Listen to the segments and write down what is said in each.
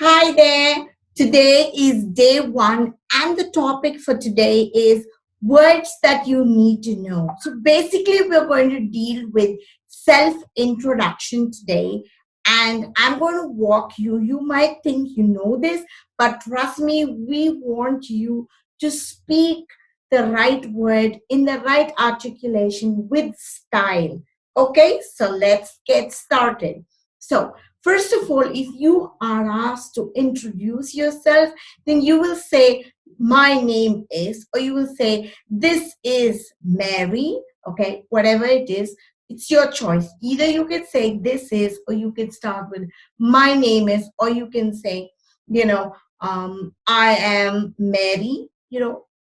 Hi there. Today is day one, and the topic for today is words that you need to know. So, basically, we're going to deal with self introduction today, and I'm going to walk you. You might think you know this, but trust me, we want you to speak the right word in the right articulation with style. Okay, so let's get started. So, first of all, if you are asked to introduce yourself, then you will say, my name is, or you will say, this is Mary. Okay, whatever it is, it's your choice. Either you can say this is, or you can start with my name is, or you can say, I am Mary,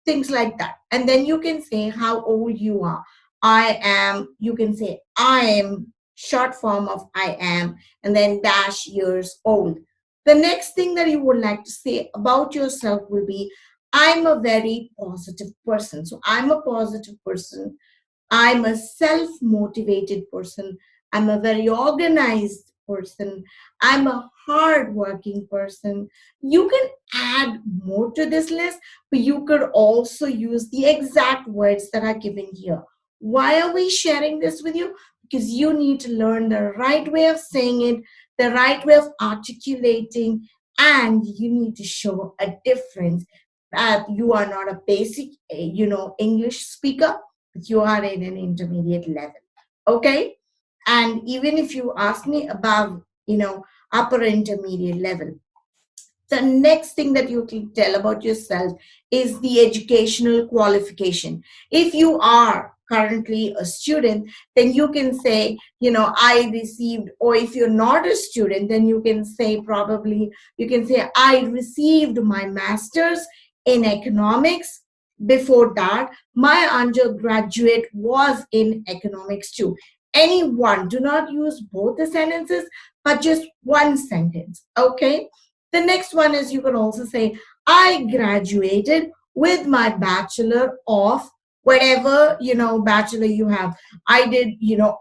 things like that. And then you can say how old you are. You can say, I am, short form of I am, and then dash years old. The next thing that you would like to say about yourself will be, I'm a very positive person. So I'm a positive person. I'm a self motivated person. I'm a very organized person. I'm a hard-working person. You can add more to this list, but you could also use the exact words that are given here. Why are we sharing this with you? Because you need to learn the right way of saying it, the right way of articulating, and you need to show a difference that you are not a basic, English speaker, you are in an intermediate level. Okay. And even if you ask me above, upper intermediate level, the next thing that you can tell about yourself is the educational qualification. If you are currently a student, then you can say, I received, or if you're not a student, then you can say, probably, you can say, I received my master's in economics. Before that, my undergraduate was in economics too. Anyone, do not use both the sentences, but just one sentence. Okay. The next one is you can also say, I graduated with my bachelor of whatever, bachelor you have. I did,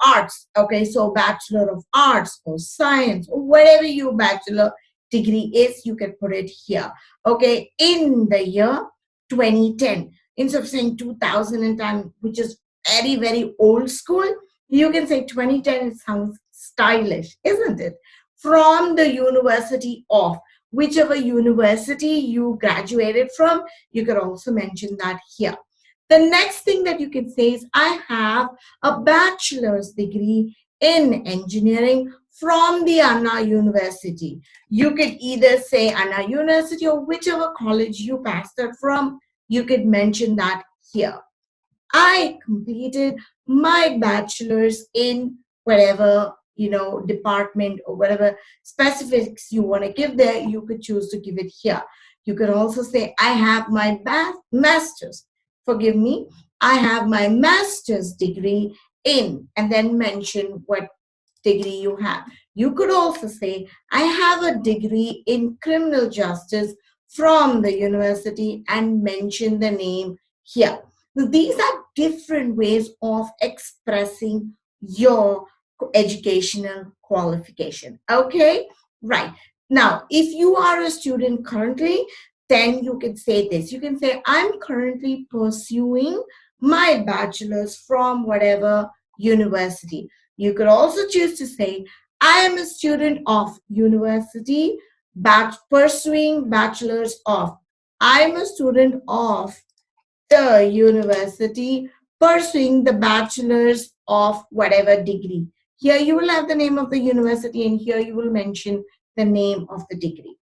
arts. Okay, so bachelor of arts or science or whatever your bachelor degree is, you can put it here. Okay, in the year 2010. Instead of saying 2010, which is very, very old school, you can say 2010. It sounds stylish, isn't it? From the University of, whichever university you graduated from, you could also mention that here. The next thing that you can say is, I have a bachelor's degree in engineering from the Anna University. You could either say Anna University or whichever college you passed out from, you could mention that here. I completed my bachelor's in whatever, department or whatever specifics you want to give there, you could choose to give it here. You could also say, I have my master's. Forgive me, I have my master's degree in, and then mention what degree you have. You could also say, I have a degree in criminal justice from the university and mention the name here. So these are different ways of expressing your educational qualification. Okay, right. Now, if you are a student currently, then you can say this. You can say, I'm currently pursuing my bachelor's from whatever university. You could also choose to say, I am a student of university, pursuing bachelor's of. I am a student of the university pursuing the bachelor's of whatever degree. Here you will have the name of the university, and here you will mention the name of the degree.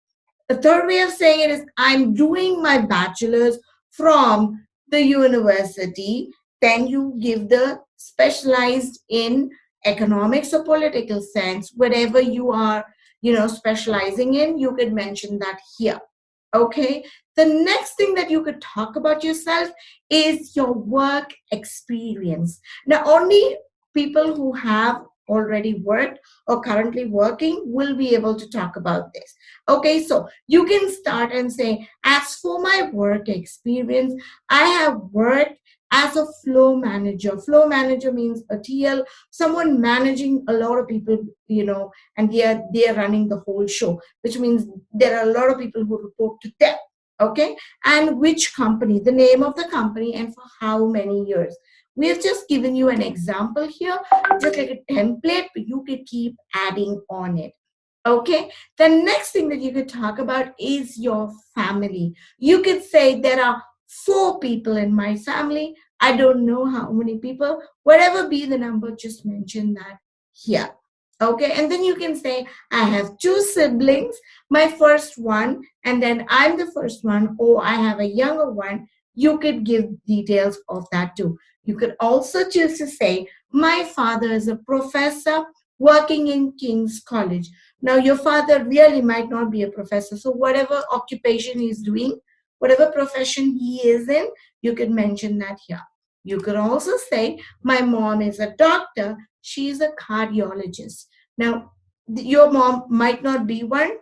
The third way of saying it is, I'm doing my bachelor's from the university. Then you give the specialized in economics or political science, whatever you are, specializing in, you could mention that here. Okay. The next thing that you could talk about yourself is your work experience. Now, only people who have already worked or currently working will be able to talk about this. Okay, so you can start and say, as for my work experience, I have worked as a flow manager. Flow manager means a TL, someone managing a lot of people, and they are running the whole show, which means there are a lot of people who report to them. Okay, and which company, the name of the company, and for how many years. We have just given you an example here, just like a template, but you could keep adding on it. Okay, the next thing that you could talk about is your family. You could say there are four people in my family. I don't know how many people, whatever be the number, just mention that here. Okay, and then you can say, I have two siblings, my first one, and then I'm the first one, or I have a younger one. You could give details of that too. You could also choose to say, my father is a professor working in King's College. Now, your father really might not be a professor. So, whatever occupation he's doing, whatever profession he is in, you could mention that here. You could also say, my mom is a doctor, she's a cardiologist. Now, your mom might not be one,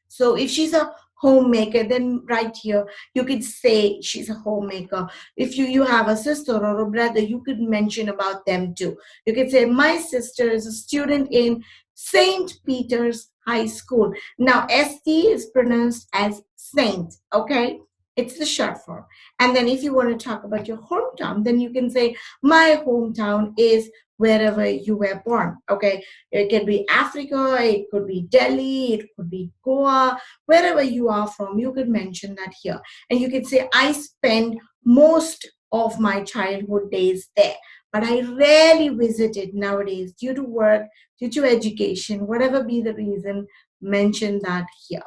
so if she's a homemaker, then right here you could say she's a homemaker. If you have a sister or a brother, you could mention about them too. You could say my sister is a student in St. Peter's High School. Now ST is pronounced as Saint, okay? It's the short form. And then if you want to talk about your hometown, then you can say my hometown is wherever you were born, okay? It can be Africa, it could be Delhi, it could be Goa, wherever you are from, you could mention that here. And you could say, I spend most of my childhood days there, but I rarely visit it nowadays due to work, due to education, whatever be the reason, mention that here.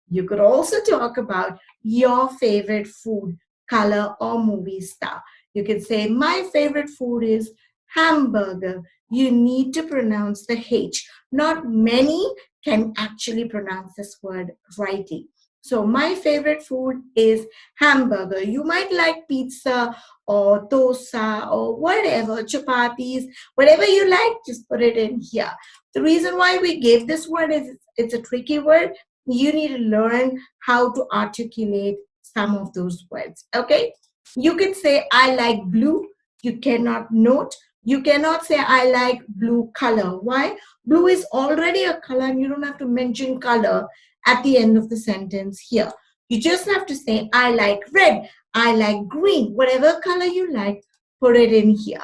You could also talk about your favorite food, color, or movie star. You could say, my favorite food is hamburger. You need to pronounce the H. Not many can actually pronounce this word rightly. So, my favorite food is hamburger. You might like pizza or dosa or whatever, chapatis, whatever you like, just put it in here. The reason why we gave this word is it's a tricky word. You need to learn how to articulate some of those words. Okay? You can say, I like blue. You cannot note. You cannot say, I like blue color. Why? Blue is already a color and you don't have to mention color at the end of the sentence here. You just have to say, I like red. I like green. Whatever color you like, put it in here.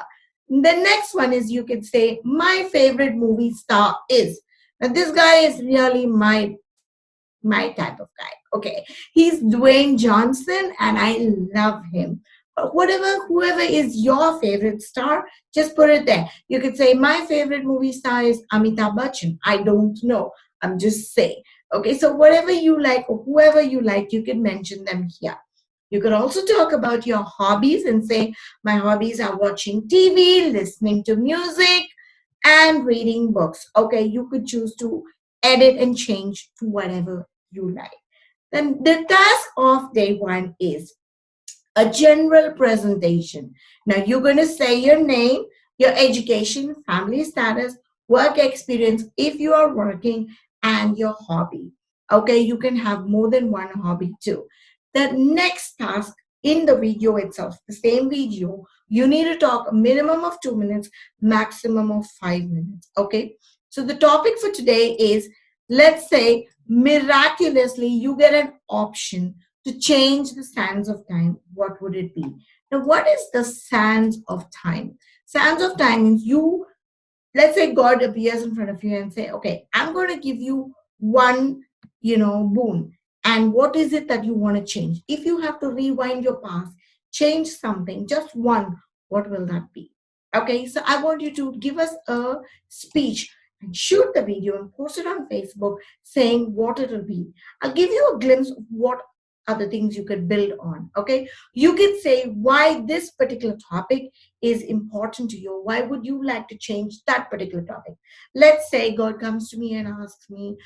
The next one is you can say, my favorite movie star is. Now, this guy is really my type of guy. Okay. He's Dwayne Johnson and I love him. But whoever is your favorite star, just put it there. You could say, my favorite movie star is Amitabh Bachchan. I don't know. I'm just saying. Okay. So whatever you like or whoever you like, you can mention them here. You could also talk about your hobbies and say, my hobbies are watching TV, listening to music, and reading books. Okay, you could choose to edit and change to whatever you like. Then the task of day one is a general presentation. Now you're going to say your name, your education, family status, work experience if you are working, and your hobby. Okay, you can have more than one hobby too. The next task in the video itself, the same video, you need to talk a minimum of 2 minutes, maximum of 5 minutes. Okay, so the topic for today is, let's say miraculously you get an option to change the sands of time, what would it be? Now, what is the sands of time? Sands of time means let's say God appears in front of you and say, okay, I'm going to give you one, boon. And what is it that you want to change? If you have to rewind your past, change something, just one, what will that be? Okay, so I want you to give us a speech and shoot the video and post it on Facebook saying what it will be. I'll give you a glimpse of what other things you could build on. Okay, you can say why this particular topic is important to you. Why would you like to change that particular topic? Let's say God comes to me and asks me,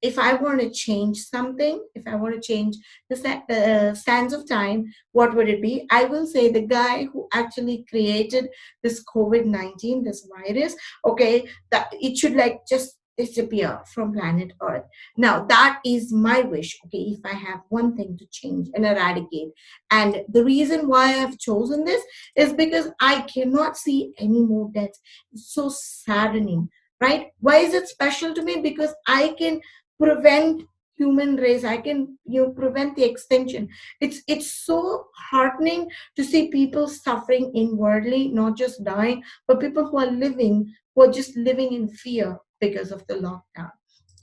if I want to change something, if I want to change the sands of time, what would it be? I will say the guy who actually created this COVID-19, this virus, okay, that it should like just disappear from planet Earth. Now, that is my wish. Okay, if I have one thing to change and eradicate. And the reason why I've chosen this is because I cannot see any more deaths. It's so saddening, right? Why is it special to me? Because I can prevent human race. I can, prevent the extinction. It's so heartening to see people suffering inwardly, not just dying, but people who are just living in fear because of the lockdown.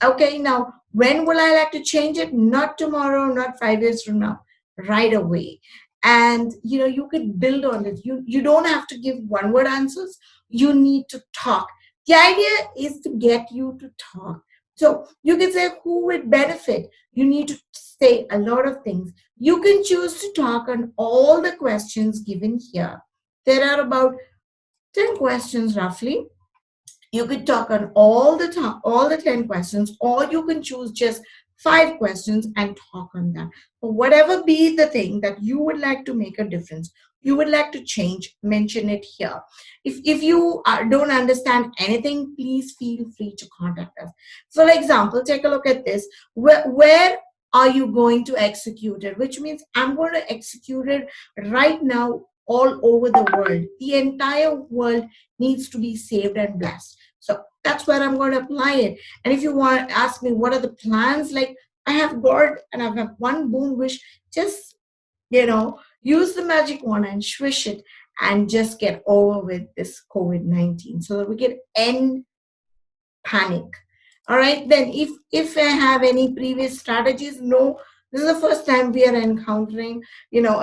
Okay, now when will I like to change it? Not tomorrow, not 5 years from now, right away. And you could build on it. You don't have to give one word answers. You need to talk. The idea is to get you to talk. So you can say who would benefit. You need to say a lot of things. You can choose to talk on all the questions given here. There are about 10 questions roughly. You could talk on all the 10 questions, or you can choose just 5 questions and talk on that. But whatever be the thing that you would like to make a difference, you would like to change, mention it here. If you don't understand anything, please feel free to contact us. For example, take a look at this. Where are you going to execute it? Which means I'm going to execute it right now all over the world. The entire world needs to be saved and blessed. So that's where I'm going to apply it. And if you want to ask me what are the plans, like I have God and I have one boon wish, just use the magic wand and swish it and just get over with this COVID-19 so that we can end panic. All right, then if I have any previous strategies, no, this is the first time we are encountering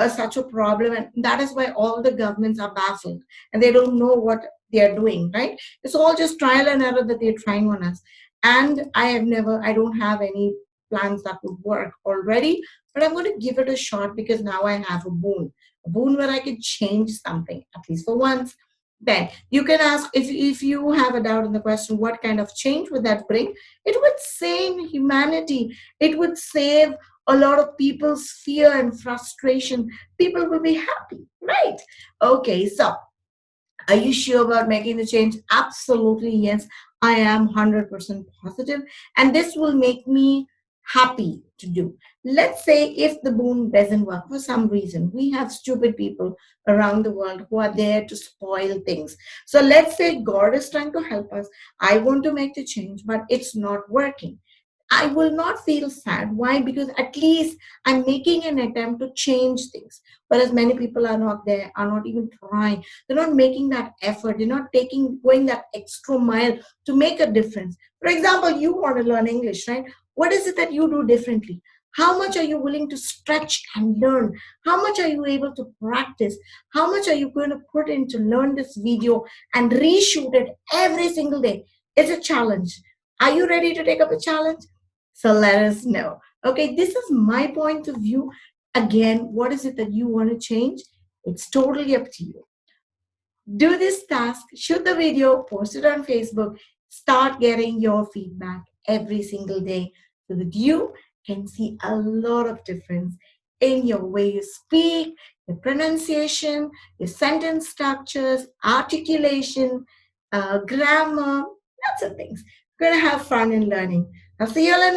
such a problem, and that is why all the governments are baffled and they don't know what they are doing, right? It's all just trial and error that they're trying on us. And I don't have any plans that would work already, but I'm going to give it a shot because now I have a boon where I can change something, at least for once. Then you can ask, if you have a doubt in the question, what kind of change would that bring? It would save humanity. It would save a lot of people's fear and frustration. People will be happy, right? Okay, so are you sure about making the change? Absolutely, yes. I am 100% positive, and this will make me happy to do. Let's say if the boon doesn't work for some reason, we have stupid people around the world who are there to spoil things. So let's say God is trying to help us. I want to make the change, but it's not working. I will not feel sad. Why? Because at least I'm making an attempt to change things. Whereas many people are not there, are not even trying. They're not making that effort. They're not going that extra mile to make a difference. For example, you want to learn English, right? What is it that you do differently? How much are you willing to stretch and learn? How much are you able to practice? How much are you going to put in to learn this video and reshoot it every single day? It's a challenge. Are you ready to take up a challenge? So let us know. Okay, this is my point of view. Again, what is it that you want to change? It's totally up to you. Do this task, shoot the video, post it on Facebook, start getting your feedback every single day so that you can see a lot of difference in your way you speak, your pronunciation, your sentence structures, articulation, grammar, lots of things. We're going to have fun in learning. I'll see you all in